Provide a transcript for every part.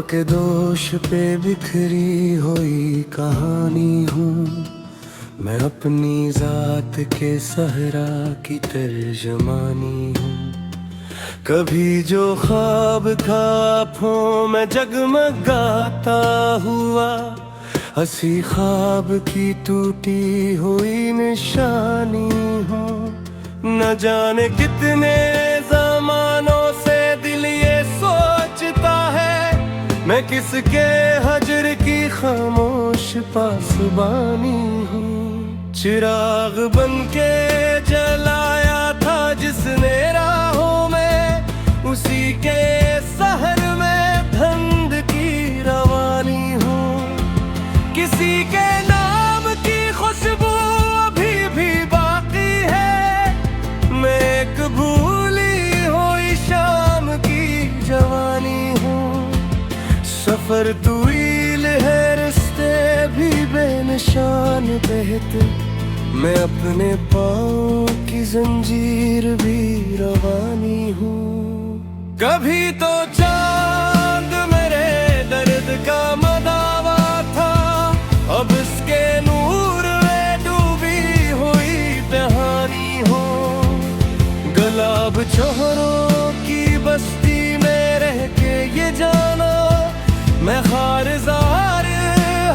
हवा के दोष पे बिखरी हुई कहानी हूँ मैं, अपनी जात के सहरा की तर्जमानी हूँ। कभी जो ख्वाब खापों में जगमगाता हुआ, हंसी ख्वाब की टूटी हुई निशानी हूँ। न जाने कितने ज़मानों से दिल ये सोचता है, मैं किसके हजर की खामोश पासबानी हूँ। चिराग बनके जलाया था जिसने राहों में, उसी के शहर में धंध की रवानी हूँ। किसी के नाम की खुशबू अभी भी बाकी है, मैं एक भूली हुई शाम की जवानी हूँ। सफर तवील है, रिश्ते भी बेनिशान बहते, मैं अपने पाँव की जंजीर भी रवानी हूँ। कभी तो चांद मेरे दर्द का मदावा था, अब इसके नूर में डूबी हुई कहानी हूँ। गुलाब चोरों की बस्ती में रह के ये जाना, मैं खारज़ार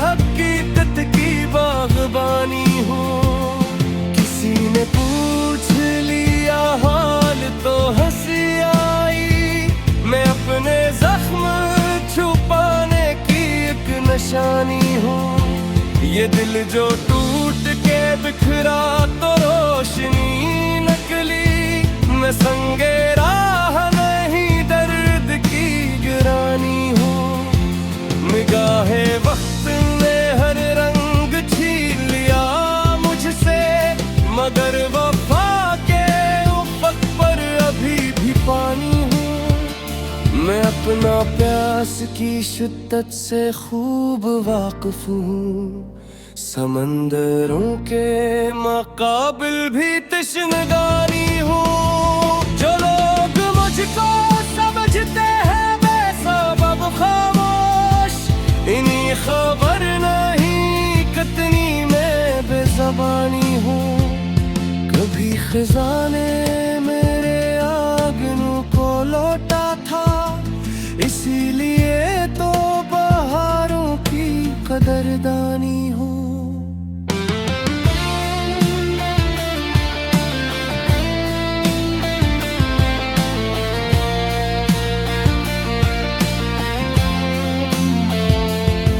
हकीकत की बागबानी हूँ। किसी ने पूछ लिया हाल तो हंसी आई, मैं अपने जख्म छुपाने की एक निशानी हूँ। ये दिल जो टूट के बिखरा तो रोशनी नकली, मैं संगे राह नहीं दर्द की गिरानी हूँ। निगाहे वक्त ने हर रंग छीन लिया मुझसे, मगर वफा के उफ़क़ पर अभी भी पानी हूँ। मैं अपना प्यास की शिद्दत से खूब वाक़िफ़ हूँ, समंदरों के मुक़ाबिल भी तश्नगानी हूँ। जो लोग मुझको समझते हैं बेसबब खामोश, इन्हीं खबर नहीं कितनी मैं बेज़बानी हूँ। कभी खजाने मेरे आंगनों को लौटा था, इसीलिए तो बहारों की कदरदानी हूँ।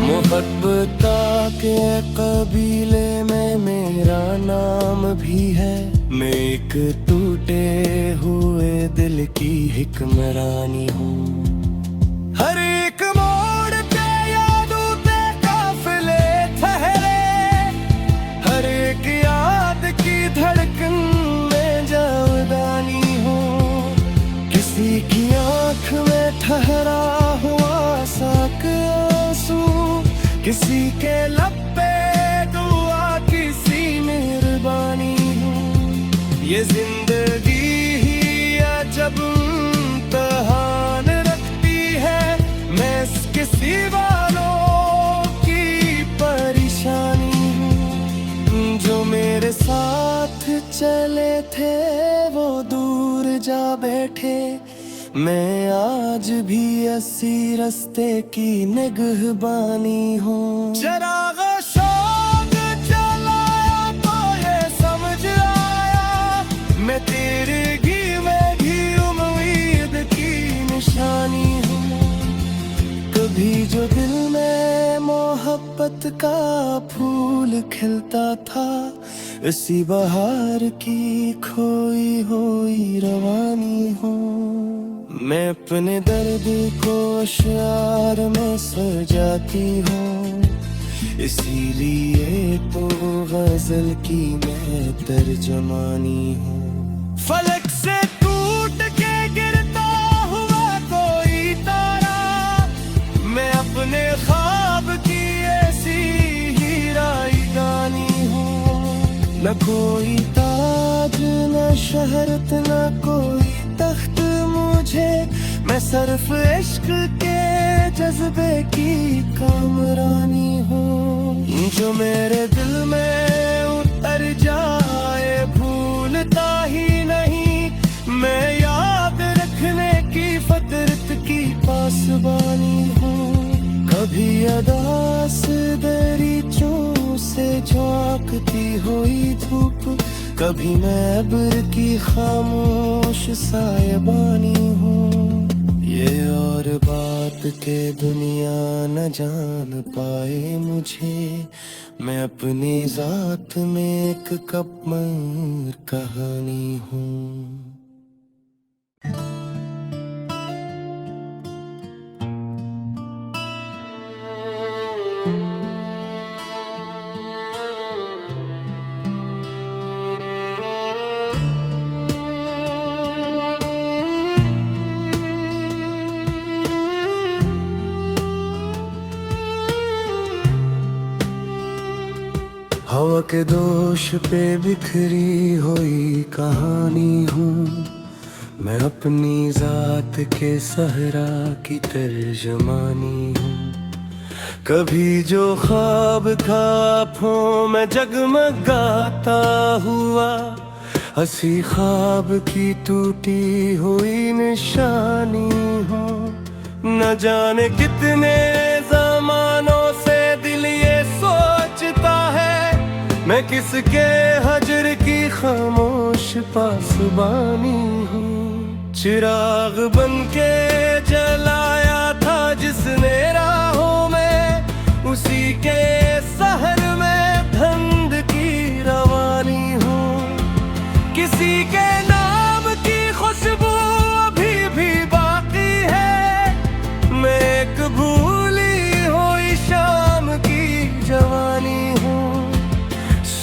मोहब्बता के कबीले में मेरा नाम भी है, मैं एक टूटे हुए दिल की हिक्मरानी हूँ। हर एक मोड़ पे यादों पे काफिले ठहरे, हर एक याद की धड़कन में जावदानी हूँ। किसी की आँख में ठहरा हुआ साक आंसू, किसी के लब पे दुआ किसी मेहरबानी हूँ। ये जिंदगी ही अजब इम्तिहान रखती है, मैं इसके सिवा लोगों की परेशानी हूँ। जो मेरे साथ चले थे वो दूर जा बैठे, मैं आज भी इसी रास्ते की निगहबानी हूँ। चिराग शौक जलाया तो ये समझ आया, मैं तेरे घी में घी उम्मीद की निशानी हूँ। कभी जो दिल में मोहब्बत का फूल खिलता था, इसी बहार की खोई हुई रवानी हूँ। मैं अपने दर्द को अशआर में सजाती हूँ, इसीलिए तो गजल की मैं तर्जमानी हूँ। फलक से टूट के गिरता हुआ कोई तारा, मैं अपने ख्वाब की ऐसी ही रायदानी हूँ। न कोई ताज न शहरत न कोई तख्त मुझे, मैं सिर्फ इश्क के जज्बे की कामरानी हूँ, जो मेरे दिल में उतर जाए भूलता ही नहीं। मैं याद रखने की फितरत की पासबानी हूँ। कभी अदास दरीचों से झांकती हुई धूप, कभी मैं अब्र की खामोश सायबानी हूँ। ये और बात के दुनिया न जान पाए मुझे, मैं अपनी जात में एक कमर कहानी हूँ। हवा के दोष पे बिखरी हुई कहानी हूँ, मैं अपनी जात के सहरा की तर्जमानी हूँ। कभी जो ख्वाब खापों में जगमगाता हुआ, हंसी ख्वाब की टूटी हुई निशानी हूँ। न जाने कितने जमानों से दिल ये सोचता है, मैं किसके हजर की खामोश पासबानी हूँ। चिराग बन के जलाया था जिसने राहों में, उसी के शहर में धंध की रवानी हूँ। किसी के नाम की खुशबू अभी भी बाकी है, मैं एक भूली हुई शाम की जवानी हूँ।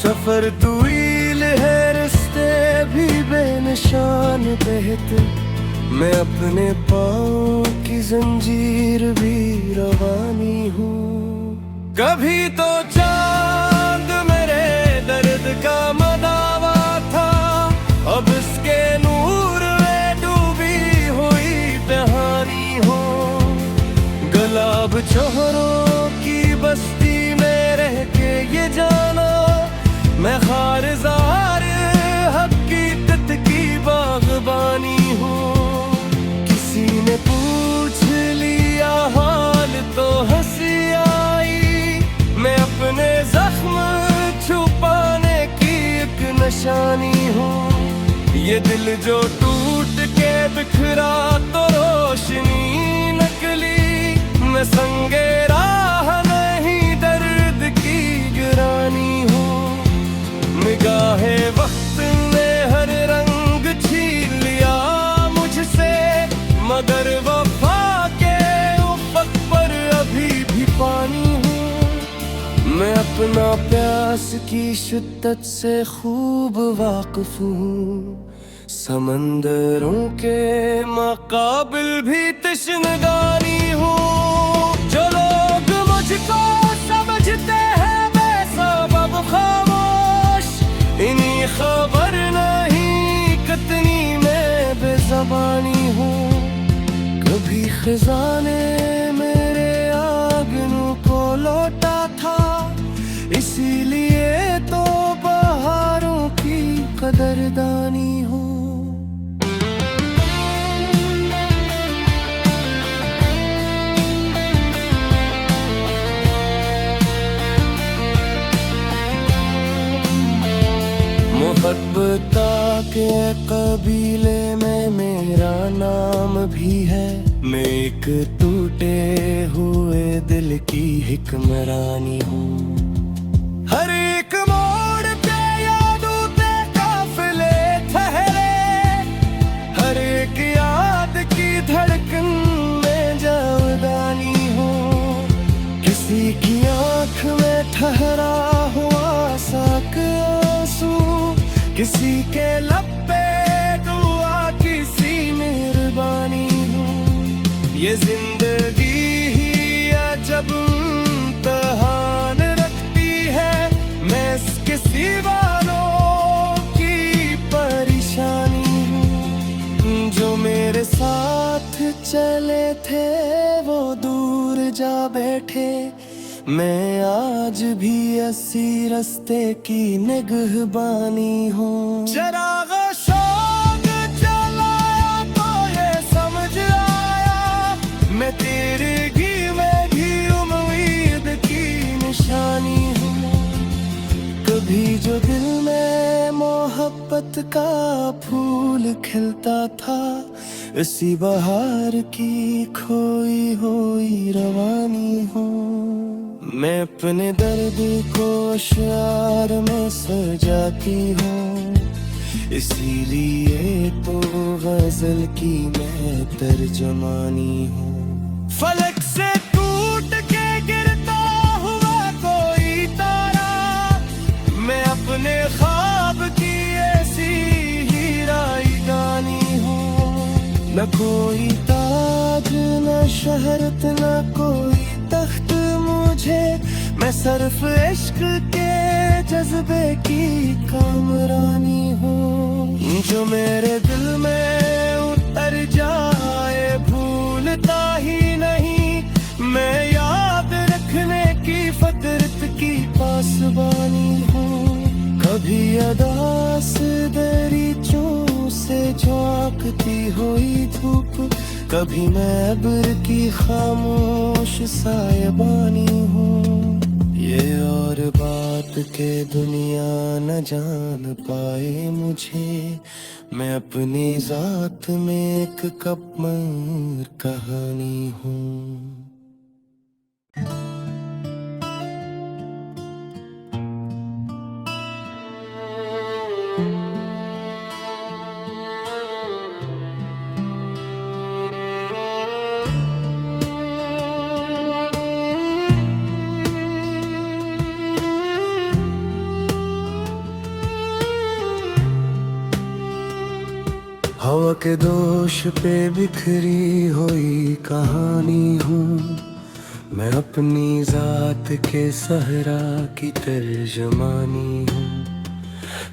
सफर तवील है, रिश्ते भी बेनिशान बहते, मैं अपने पाँव की जंजीर भी रवानी हूँ। कभी तो चांद मेरे दर्द का मदावा था, अब इसके नूर में डूबी हुई कहानी हूँ। गुलाब चौहरों की बस्ती में रह के ये जाना, मैं खारजार हकीकत की बागबानी हूँ। किसी ने पूछ लिया हाल तो हंसी आई, मैं अपने जख्म छुपाने की एक निशानी हूँ। ये दिल जो टूट के बिखरा तो रोशनी निकली, मैं संगे राह नहीं दर्द की गिरानी हूँ। निगाहे वक्त ने हर रंग छीन लिया मुझसे, मगर वफा के उफ़क़ पर अभी भी पानी हूँ। मैं अपना प्यास की शिद्दत से खूब वाकिफ़ हूँ, समंदरों के मुक़ाबिल भी तश्नगानी हूँ। जो लोग मुझको समझते हैं बेसबब खामोश, इन्हीं खबर नहीं कितनी मैं बेज़बानी हूँ। कभी खजाने मेरे आंगनों को लौटा था, इसीलिए तो बहारों की कदरदानी हूँ। मोहब्बता के कबीले में मेरा नाम भी है, मैं एक टूटे हुए दिल की हिक्मरानी हूँ। हर एक मोड़ पे यादों के काफिले ठहरे, हर एक याद की धड़कन में जावदानी हूँ। किसी की आँख में ठहरा हुआ साक आंसू, किसी के लब पे दुआ की सी मेहरबानी हूँ। ये जिंदगी ही अजब इम्तिहान रखती है, मैं इसके सिवानों की परेशानी हूँ। जो मेरे साथ चले थे वो दूर जा बैठे। मैं आज भी ऐसी रास्ते की निगहबानी हूँ। चिराग शौक जलाया तो ये समझ आया, मैं तेरे घी में भी उम्मीद की निशानी हूँ। कभी जो दिल में मोहब्बत का फूल खिलता था, इसी बहार की खोई हुई रवानी हूँ। मैं अपने दर्द को अशआर में सजाती हूँ, इसीलिए तो गजल की मैं तर्जमानी हूँ। फलक से टूट के गिरता हुआ कोई तारा, मैं अपने ख्वाब की ऐसी ही रायदानी हूँ। न कोई ताज न शहरत न कोई तख्त मुझे, मैं सिर्फ इश्क के जज्बे की कामरानी हूँ। जो मेरे दिल में उतर जाए भूलता ही नहीं, मैं याद रखने की फितरत की पासबानी हूँ। कभी अदास दरीचों से झांकती हुई धूप, कभी मैं अब्र की खामोश सायबानी हूँ। ये और बात के दुनिया न जान पाए मुझे, मैं अपनी जात में एक कमर कहानी हूँ। हवा के दोष पे बिखरी हुई कहानी हूँ, मैं अपनी जात के सहरा की तर्जमानी हूँ।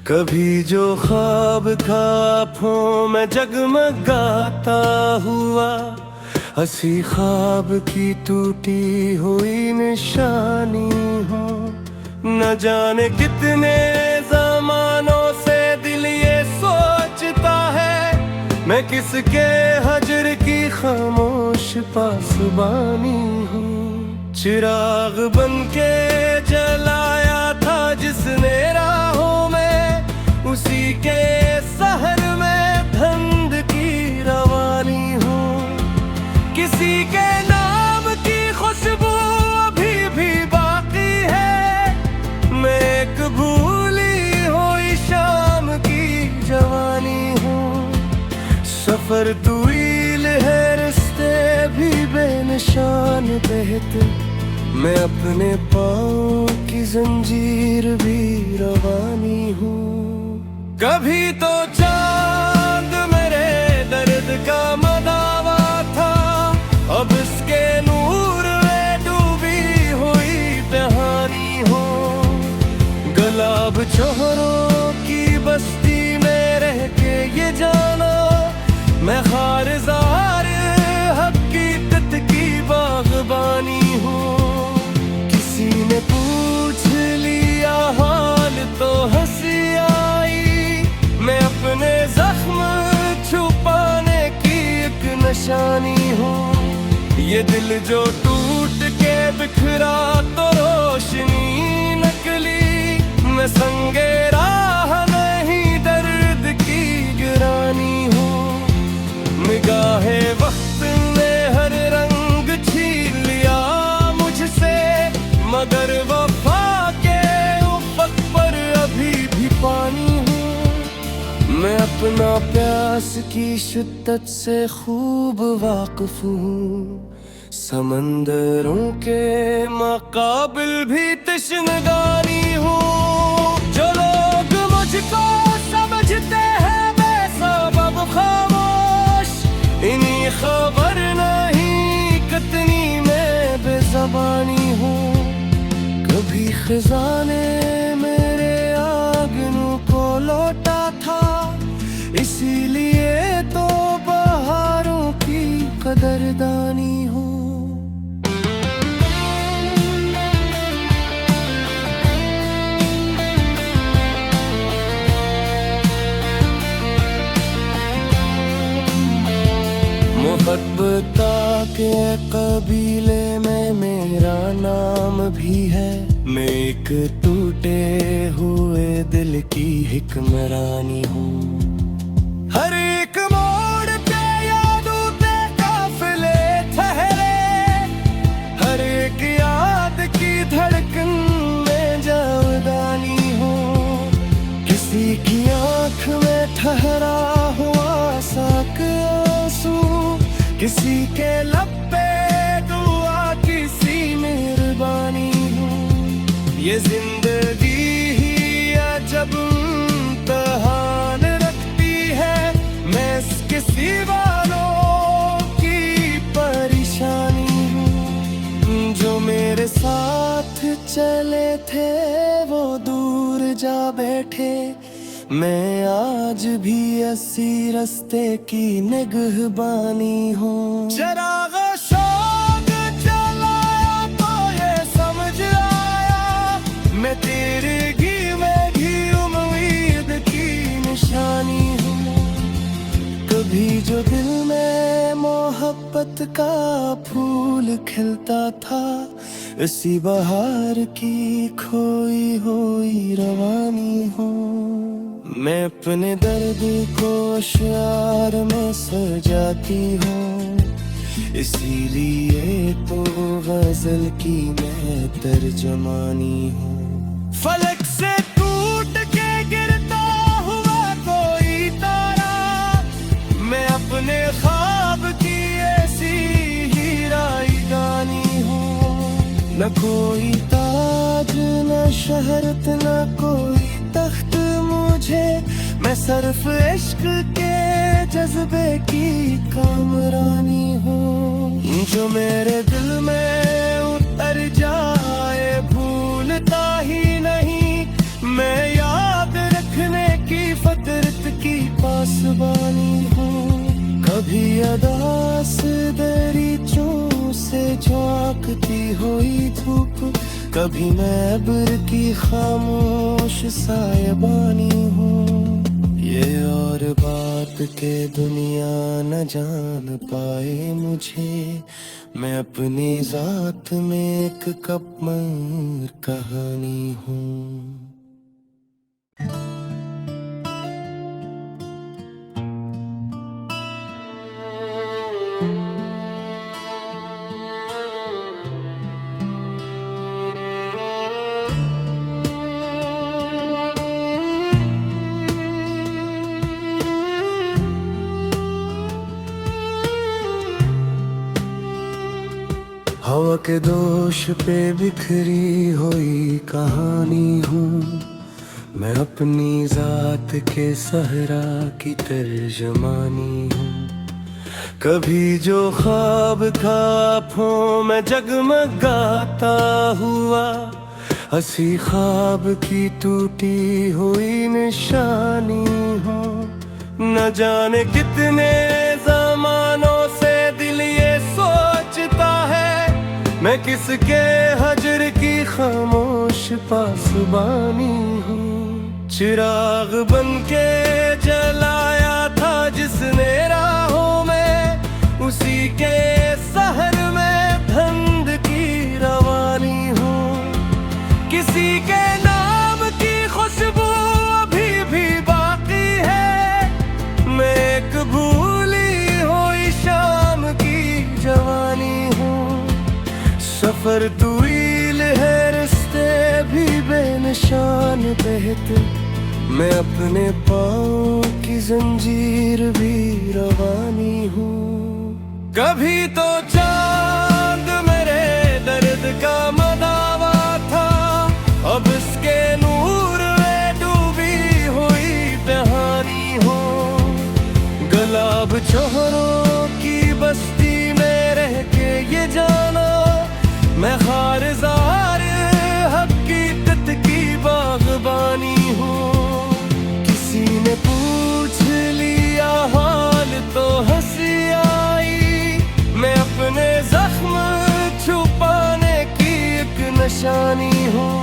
कभी जो ख्वाब खापों में जगमगाता हुआ, हंसी ख्वाब की टूटी हुई निशानी हूँ। न जाने कितने जमानों से दिल ये सोचता है, मैं किसके हजर की खामोश पासबानी हूँ। चिराग बनके जलाया था जिसने राहों में, उसी के शहर में धंध की रवानी हूँ। किसी के नाम की खुशबू अभी भी बाकी है, मैं एक भूली हुई शाम की जवानी हूँ। सफर तवील है रिश्ते भी बेनिशान बहते, मैं अपने पाँव की जंजीर भी रवानी हूँ। कभी तो चांद मेरे दर्द का मदावा था, अब इसके नूर में डूबी हुई कहानी हूँ। गुलाब चोरों की बस्ती में रह के ये जाना, मैं खारजार हकीकत की बागबानी हूँ। किसी ने पूछ लिया हाल तो हंसी आई, मैं अपने जख्म छुपाने की एक निशानी हूँ। ये दिल जो टूट के बिखरा तो रोशनी नकली, मैं संगे राह नहीं दर्द की गिरानी हूँ। निगाहे वक्त ने हर रंग छीन लिया मुझसे, मगर वफा के उफ़क़ पर अभी भी पानी हूँ। मैं अपना प्यास की शिद्दत से खूब वाक़िफ़ हूँ, समंदरों के मुक़ाबिल भी तश्नगानी हूँ। जो लोग मुझको समझते हैं बेसबब खामोश, इन्हीं खबर नहीं कितनी मैं बेज़बानी हूँ। कभी खजाने मेरे आंगनों को लौटा था, इसीलिए तो बहारों की कदरदानी हूँ। बता के कबीले में मेरा नाम भी है। मैं एक टूटे हुए दिल की हिक्मरानी हूँ। हर एक मोड़ पे यादों पे काफिले ठहरे, हर एक याद की धड़कन में जावदानी हूँ। किसी की आँख में ठहरा हुआ साक आंसू, किसी के लब पे दुआ किसी मेहरबानी हूँ। ये जिंदगी ही अजब इम्तिहान रखती है, मैं इसके सिवालों की परेशानी हूँ। जो मेरे साथ चले थे वो दूर जा बैठे, मैं आज भी इसी रास्ते की निगहबानी हूँ। चिराग शौक जलाया तो ये समझ आया, मैं तेरे घी में घी उम्मीद की निशानी हूँ। कभी जो दिल में मोहब्बत का फूल खिलता था, इसी बहार की खोई हुई रवानी हूँ। मैं अपने दर्द को अशआर में सजाती हूँ, इसीलिए तो गजल की मैं तर्जमानी हूँ। फलक से टूट के गिरता हुआ कोई तारा, मैं अपने ख्वाब की ऐसी ही रायदानी हूँ। न कोई ताज न शहरत न कोई तख्त मुझे, मैं सिर्फ इश्क के जज्बे की कामरानी हूँ। जो मेरे दिल में उतर जाए भूलता ही नहीं, मैं याद रखने की फितरत की पासबानी हूँ। कभी अदास दरीचों से झांकती हुई धूप, कभी मैं अब्र की खामोश सायबानी हूँ। ये और बात के दुनिया न जान पाए मुझे, मैं अपनी जात में एक कमर कहानी हूँ। हवा के दोष पे बिखरी हुई कहानी हूँ, मैं अपनी जात के सहरा की तर्जमानी हूँ। कभी जो ख्वाब था आँखों में जगमगाता हुआ, हंसी ख्वाब की टूटी हुई निशानी हूँ। न जाने कितने जमानों से दिल ये सोचता है, मैं किसके हजर की खामोश पासबानी हूँ। चिराग बनके जलाया था जिसने राहों में, उसी के शहर में धंध की रवानी हूँ। किसी के नाम की खुशबू अभी भी बाकी है, मैं एक भूली हुई शाम की जवानी हूँ। सफर तवील है रिश्ते भी बेनिशान बहते, मैं अपने पाँव की जंजीर भी रवानी हूँ। कभी तो चांद मेरे दर्द का मदावा था, अब इसके नूर में डूबी हुई कहानी हूँ। गुलाब चौहरों की बस्ती में रह के ये जाना, मैं खारजार हकीकत की बागबानी हूँ। किसी ने पूछ लिया हाल तो हंसी आई, मैं अपने जख्म छुपाने की एक निशानी हूँ।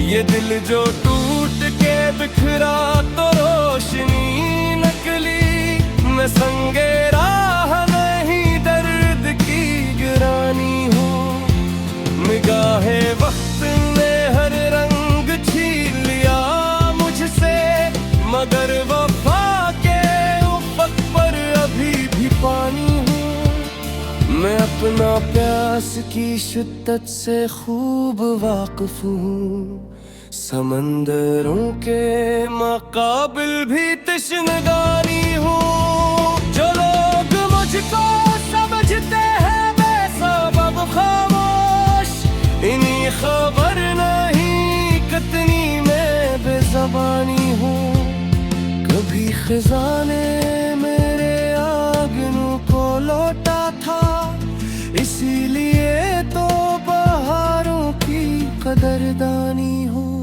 ये दिल जो टूट के बिखरा तो रोशनी निकली, मैं संगे राह नहीं अपना प्यास की शिद्दत से खूब वाकिफ हूँ, समंदरों के मुकाबिल भी तश्नगानी हूँ। जो लोग मुझको समझते हैं बेसबब खामोश, इन्हीं खबर नहीं कितनी मैं बेज़बानी हूँ। कभी खिज़ां ने मेरे आंगनों को लौटा था, इसीलिए तो बहारों की कदरदानी हूँ।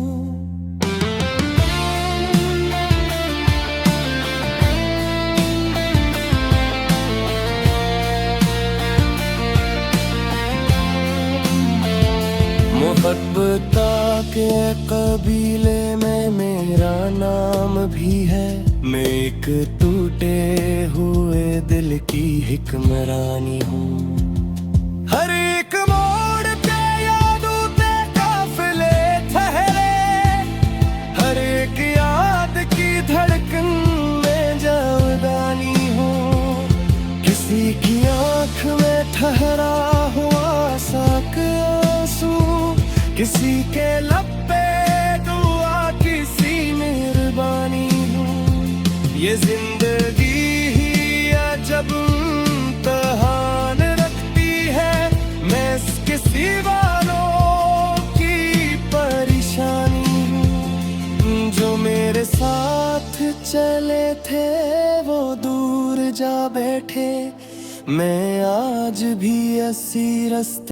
मोहब्बता के कबीले में मेरा नाम भी है, मैं एक टूटे हुए दिल की हिक्मरानी हूँ। हर एक मोड़ पे यादों के काफिले ठहरे, हर एक याद की धड़कन में जावदानी हूँ। किसी की आँख में ठहरा हुआ साक आंसू, किसी के लब पे दुआ, किसी मेहरबानी हूँ। ये जिंदगी ही अजब इम्तिहान रखती है, मैं इसके सिवानों की परेशानी हूँ। जो मेरे साथ चले थे वो दूर जा बैठे, मैं आज भी अस्सी रास्ते